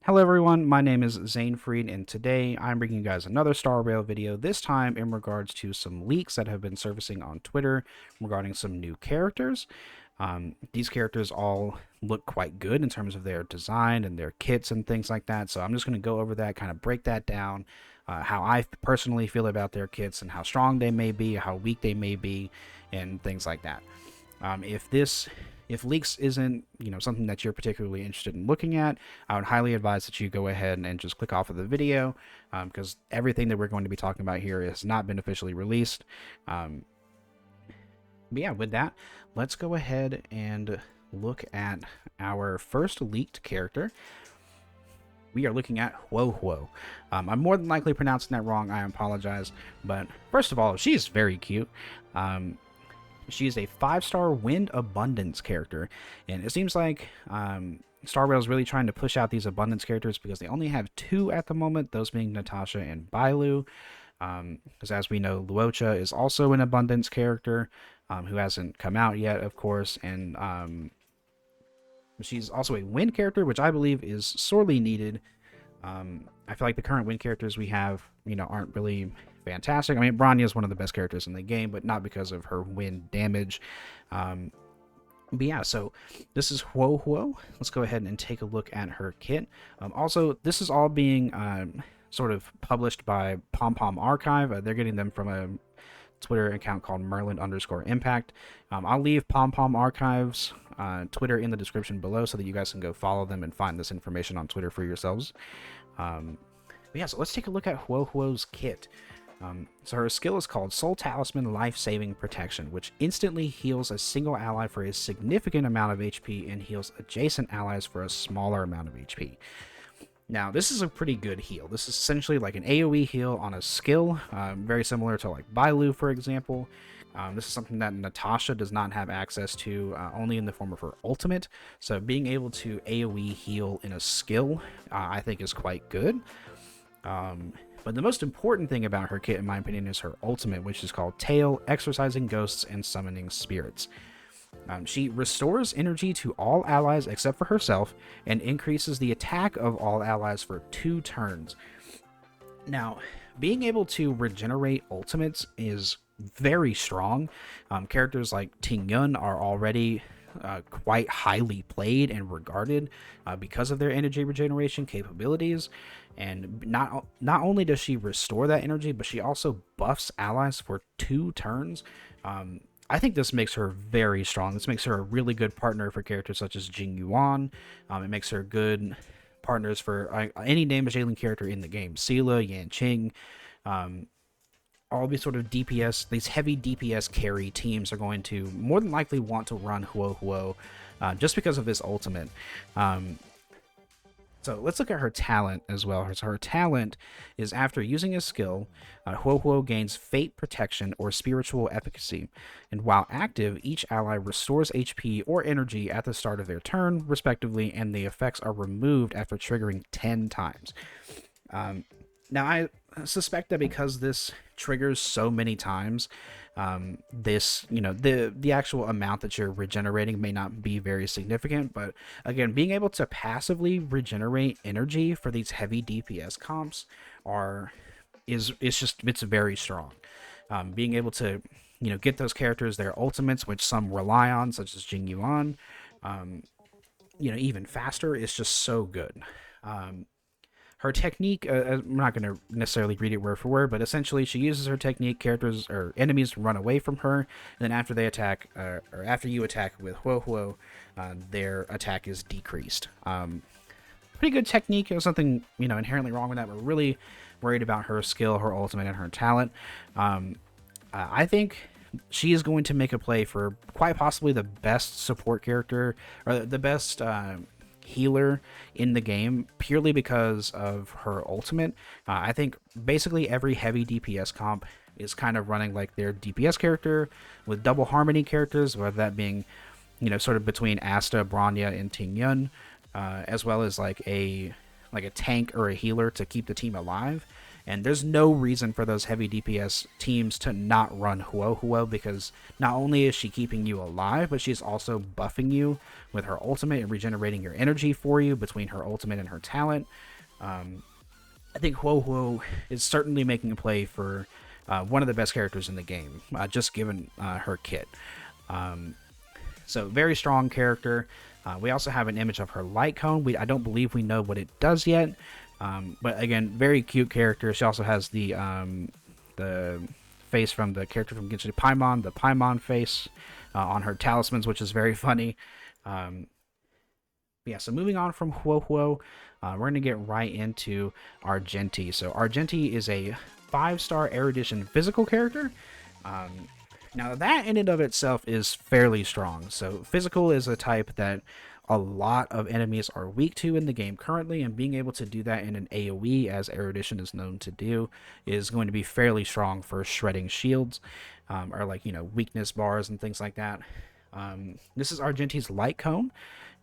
Hello everyone, my name is Zane Freed, and today I'm bringing you guys another Star Rail video, this time in regards to some leaks that have been surfacing on Twitter regarding some new characters. These characters all look quite good in terms of their design and their kits and things like that, so I'm just going to go over that, kind of break that down, how I personally feel about their kits and how strong they may be, how weak they may be, and things like that. If leaks isn't something that you're particularly interested in looking at, I would highly advise that you go ahead and just click off of the video, because everything that we're going to be talking about here has not been officially released. But yeah, with that, let's go ahead and look at our first leaked character. We are looking at Huo Huo. I'm more than likely pronouncing that wrong. I apologize. But first of all, she's very cute. She is a 5-star Wind Abundance character, and it seems like Star Rail is really trying to push out these Abundance characters because they only have 2 at the moment, those being Natasha and Bailu. Because as we know, Luocha is also an Abundance character who hasn't come out yet, of course, and she's also a Wind character, which I believe is sorely needed. I feel like the current Wind characters we have, aren't really fantastic. I mean, Bronya is one of the best characters in the game, but not because of her wind damage. But yeah, so this is Huo Huo. Let's go ahead and take a look at her kit. Also, this is all being sort of published by Pom Pom Archive. They're getting them from a Twitter account called Merlin_Impact. I'll leave Pom Pom Archive's Twitter in the description below so that you guys can go follow them and find this information on Twitter for yourselves. But yeah, so let's take a look at Huo Huo's kit. So her skill is called Soul Talisman Life-Saving Protection, which instantly heals a single ally for a significant amount of HP and heals adjacent allies for a smaller amount of HP. Now, this is a pretty good heal. This is essentially like an AoE heal on a skill, very similar to like Bailu, for example. This is something that Natasha does not have access to, only in the form of her ultimate. So being able to AoE heal in a skill, I think is quite good. But the most important thing about her kit, in my opinion, is her ultimate, which is called Tail, Exorcising Ghosts and Summoning Spirits. She restores energy to all allies except for herself and increases the attack of all allies for 2 turns. Now, being able to regenerate ultimates is very strong. Characters like Ting Yun are already quite highly played and regarded because of their energy regeneration capabilities. And not only does she restore that energy, but she also buffs allies for 2 turns. I think this makes her very strong. This makes her a really good partner for characters such as Jing Yuan. It makes her good partners for any damage dealing character in the game. Seele, Yan Qing, all these sort of DPS, these heavy DPS carry teams are going to more than likely want to run Huo Huo just because of this ultimate. So let's look at her talent as well. So her talent is after using a skill, Huo Huo gains Fate Protection or Spiritual Efficacy. And while active, each ally restores HP or energy at the start of their turn, respectively, and the effects are removed after triggering 10 times. Now, I suspect that because this triggers so many times, the actual amount that you're regenerating may not be very significant. But again, being able to passively regenerate energy for these heavy DPS comps it's very strong. Being able to get those characters their ultimates, which some rely on, such as Jing Yuan, even faster, is just so good. Her technique, I'm not going to necessarily read it word for word, but essentially she uses her technique, characters or enemies run away from her, and then after they attack, or after you attack with Huo Huo, their attack is decreased. Pretty good technique. There's nothing inherently wrong with that. We're really worried about her skill, her ultimate, and her talent. I think she is going to make a play for quite possibly the best support character, or the best healer in the game, purely because of her ultimate. I think basically every heavy DPS comp is kind of running like their DPS character with double harmony characters, whether that being sort of between Asta, Bronya, and Ting Yun, as well as like a tank or a healer to keep the team alive. And there's no reason for those heavy DPS teams to not run Huo Huo, because not only is she keeping you alive, but she's also buffing you with her ultimate and regenerating your energy for you between her ultimate and her talent. I think Huo Huo is certainly making a play for one of the best characters in the game, just given her kit. So very strong character. We also have an image of her light cone. I don't believe we know what it does yet. But again, very cute character. She also has the face from the character from Genshin Paimon, the Paimon face on her talismans, which is very funny. Yeah, so moving on from Huo Huo, we're going to get right into Argenti. So Argenti is a 5-star erudition physical character. Now that in and of itself is fairly strong. So physical is a type that a lot of enemies are weak to in the game currently, and being able to do that in an AoE, as erudition is known to do, is going to be fairly strong for shredding shields, or like, weakness bars and things like that. This is Argenti's light cone.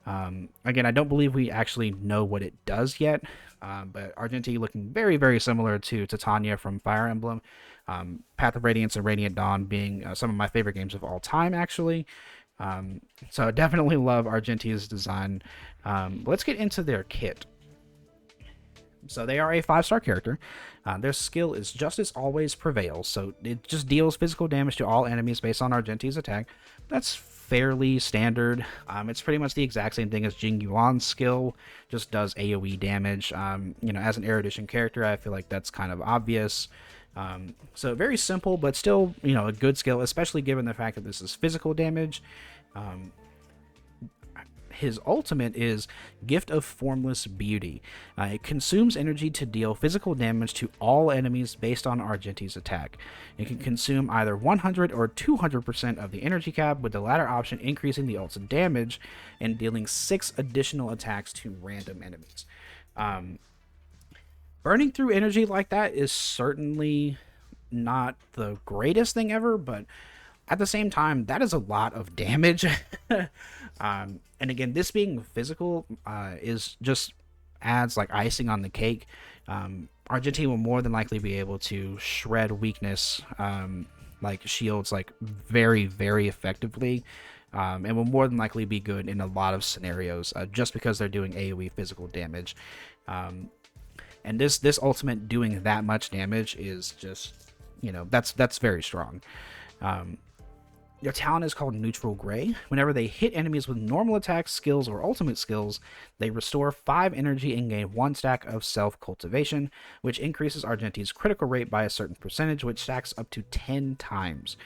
Again, I don't believe we actually know what it does yet, but Argenti looking very, very similar to Titania from Fire Emblem. Path of Radiance and Radiant Dawn being some of my favorite games of all time, actually. So I definitely love Argenti's design. Let's get into their kit. So they are a 5-star character. Their skill is Justice Always Prevails, so it just deals physical damage to all enemies based on Argenti's attack. That's fairly standard. It's pretty much the exact same thing as Jing Yuan's skill, just does AoE damage. As an erudition character, I feel like that's kind of obvious. So very simple, but still, a good skill, especially given the fact that this is physical damage. His ultimate is Gift of Formless Beauty. It consumes energy to deal physical damage to all enemies based on Argenti's attack. It can consume either 100 or 200% of the energy cap, with the latter option increasing the ult's damage and dealing 6 additional attacks to random enemies. Burning through energy like that is certainly not the greatest thing ever, but at the same time, that is a lot of damage. And again, this being physical is just adds like icing on the cake. Argenti will more than likely be able to shred weakness, like shields, like very, very effectively, and will more than likely be good in a lot of scenarios, just because they're doing AoE physical damage. And this ultimate doing that much damage is just, that's very strong. Their talent is called Neutral Gray. Whenever they hit enemies with normal attacks, skills, or ultimate skills, they restore 5 energy and gain 1 stack of Self-Cultivation, which increases Argenti's critical rate by a certain percentage, which stacks up to 10 times.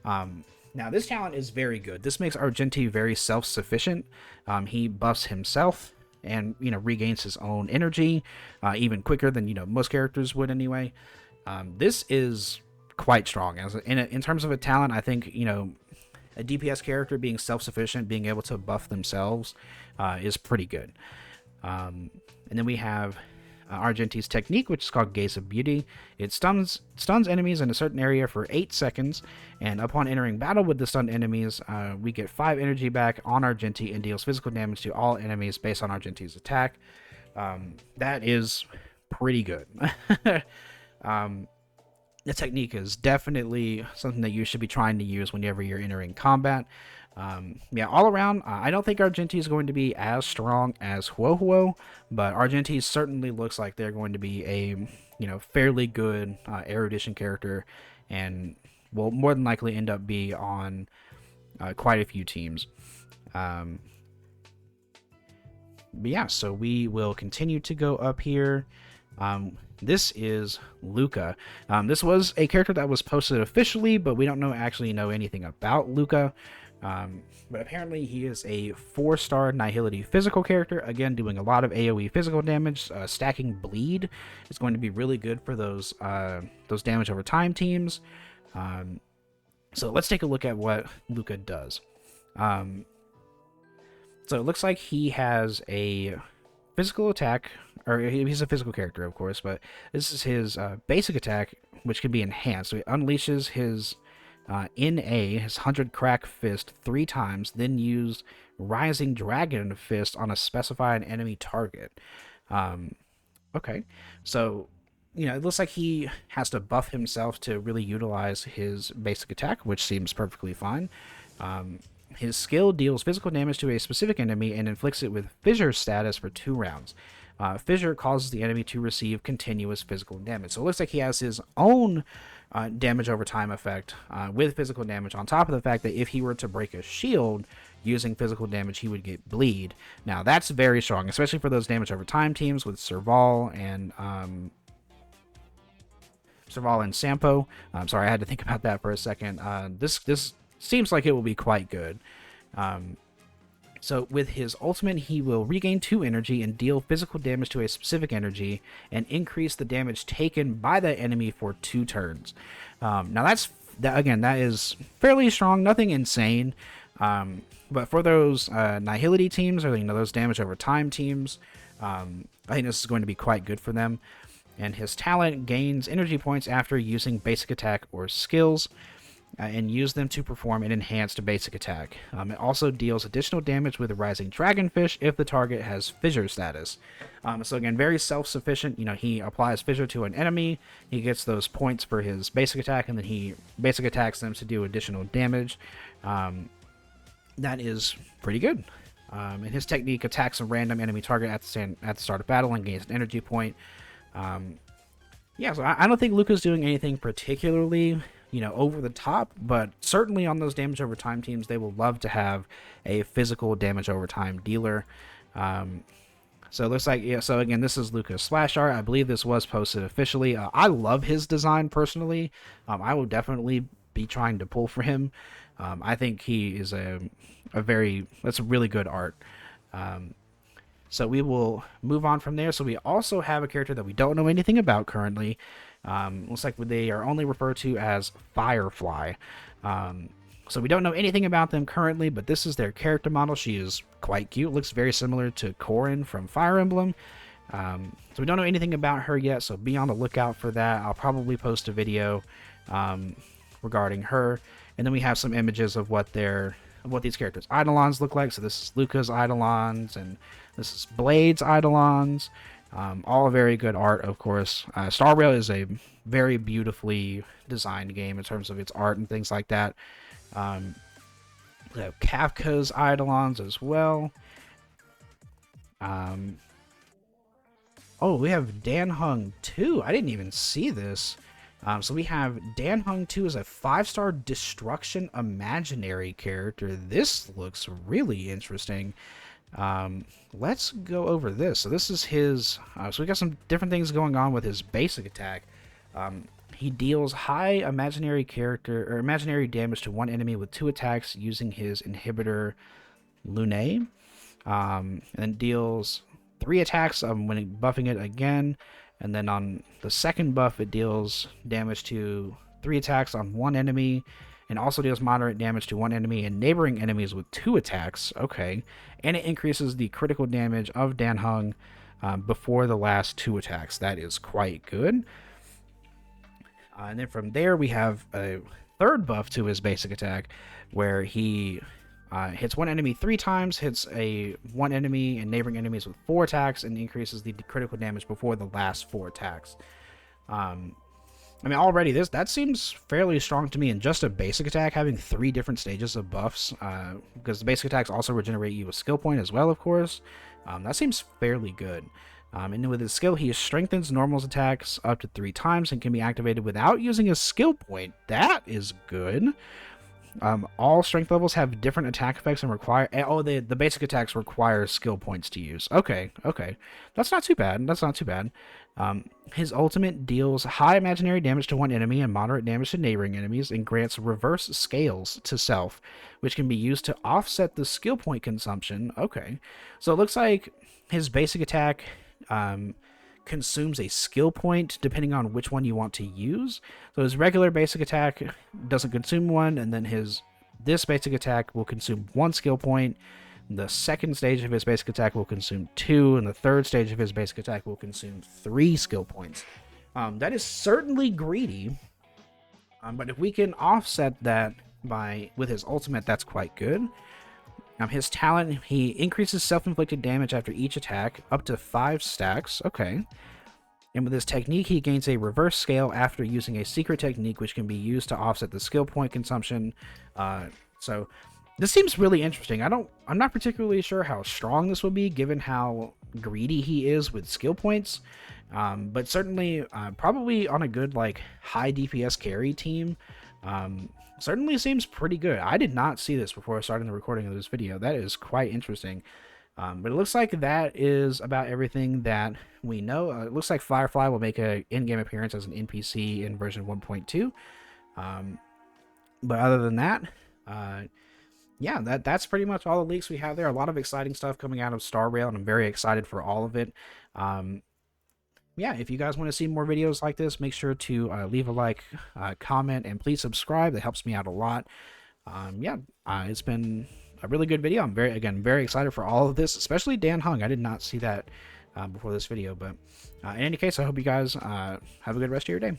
Now, this talent is very good. This makes Argenti very self-sufficient. He buffs himself and, regains his own energy even quicker than, most characters would anyway. This is quite strong. In terms of a talent, I think, a DPS character being self-sufficient, being able to buff themselves, is pretty good. And then we have Argenti's technique, which is called Gaze of Beauty. It stuns enemies in a certain area for 8 seconds, and upon entering battle with the stunned enemies, we get 5 energy back on Argenti and deals physical damage to all enemies based on Argenti's attack. That is pretty good. The technique is definitely something that you should be trying to use whenever you're entering combat. All around, I don't think Argenti is going to be as strong as Huo Huo, but Argenti certainly looks like they're going to be a fairly good erudition character, and will more than likely end up be on quite a few teams. So we will continue to go up here. This is Luca. This was a character that was posted officially, but we don't actually know anything about Luca. But apparently he is a 4-star Nihility physical character, again doing a lot of AoE physical damage. Stacking bleed is going to be really good for those damage over time teams. So let's take a look at what Luca does. So it looks like he has a physical attack, or he's a physical character, of course, but this is his basic attack, which can be enhanced. So he unleashes his his 100 Crack Fist 3 times, then use Rising Dragon Fist on a specified enemy target. Okay, so it looks like he has to buff himself to really utilize his basic attack, which seems perfectly fine. Um, his skill deals physical damage to a specific enemy and inflicts it with Fissure status for 2 rounds. Fissure causes the enemy to receive continuous physical damage. So it looks like he has his own damage over time effect with physical damage, on top of the fact that if he were to break a shield using physical damage, he would get bleed. Now, that's very strong, especially for those damage over time teams with Serval and Sampo. I'm sorry, I had to think about that for a second. This seems like it will be quite good. So with his ultimate, he will regain 2 energy and deal physical damage to a specific energy and increase the damage taken by that enemy for 2 turns. Now that is fairly strong, nothing insane. But for those Nihility teams, or those damage over time teams, I think this is going to be quite good for them. And his talent gains energy points after using basic attack or skills, and use them to perform an enhanced basic attack. It also deals additional damage with Rising Dragonfish if the target has Fissure status. So again, very self-sufficient. He applies Fissure to an enemy, he gets those points for his basic attack, and then he basic attacks them to do additional damage. That is pretty good. And his technique attacks a random enemy target at the start of battle and gains an energy point. So I don't think Luca's doing anything particularly over the top, but certainly on those damage over time teams, they will love to have a physical damage over time dealer. So it looks like, so again, this is Luca's splash art. I believe this was posted officially. I love his design personally. I will definitely be trying to pull for him. I think he is that's a really good art. So we will move on from there. So we also have a character that we don't know anything about currently. Looks like they are only referred to as Firefly. So we don't know anything about them currently, but this is their character model. She is quite cute. Looks very similar to Corrin from Fire Emblem. So we don't know anything about her yet, so be on the lookout for that. I'll probably post a video regarding her. And then we have some images of what these characters' Eidolons look like. So this is Luca's Eidolons, and this is Blade's Eidolons. All very good art, of course. Star Rail is a very beautifully designed game in terms of its art and things like that. We have Kafka's Eidolons as well. We have Dan Heng 2. I didn't even see this. So we have Dan Heng 2 as a 5-star Destruction Imaginary character. This looks really interesting. Let's go over this. So this is his, so we got some different things going on with his basic attack. He deals high imaginary damage to one enemy with 2 attacks using his inhibitor Lune, and deals 3 attacks when buffing it again. And then on the second buff, it deals damage to 3 attacks on one enemy, and also deals moderate damage to one enemy and neighboring enemies with 2 attacks. Okay. And it increases the critical damage of Dan Heng before the last 2 attacks. That is quite good. And then from there, we have a third buff to his basic attack, where he hits one enemy 3 times, hits one enemy and neighboring enemies with 4 attacks, and increases the critical damage before the last 4 attacks. Already that seems fairly strong to me in just a basic attack, having 3 different stages of buffs, because the basic attacks also regenerate you a skill point as well, of course. That seems fairly good. And with his skill, he strengthens Normal's attacks up to 3 times and can be activated without using a skill point. That is good. All strength levels have different attack effects and require... the basic attacks require skill points to use. Okay. That's not too bad. His ultimate deals high imaginary damage to one enemy and moderate damage to neighboring enemies, and grants reverse scales to self, which can be used to offset the skill point consumption. Okay. So it looks like his basic attack consumes a skill point depending on which one you want to use. So his regular basic attack doesn't consume one, and then this basic attack will consume 1 skill point. The second stage of his basic attack will consume 2, and the third stage of his basic attack will consume 3 skill points. That is certainly greedy, but if we can offset that with his ultimate, that's quite good. His talent, he increases self-inflicted damage after each attack, up to 5 stacks. Okay. And with this technique, he gains a reverse scale after using a secret technique which can be used to offset the skill point consumption. So this seems really interesting. I'm not particularly sure how strong this will be given how greedy he is with skill points. But certainly, probably on a good like high DPS carry team, certainly seems pretty good. I did not see this before starting the recording of this video. That is quite interesting. But it looks like that is about everything that we know. It looks like Firefly will make an in-game appearance as an NPC in version 1.2. But other than that, yeah, that's pretty much all the leaks we have there. A lot of exciting stuff coming out of Star Rail, and I'm very excited for all of it. Yeah, if you guys want to see more videos like this, make sure to leave a like, comment, and please subscribe. That helps me out a lot. Yeah, it's been a really good video. I'm very excited for all of this, especially Dan Heng. I did not see that before this video, but in any case, I hope you guys have a good rest of your day.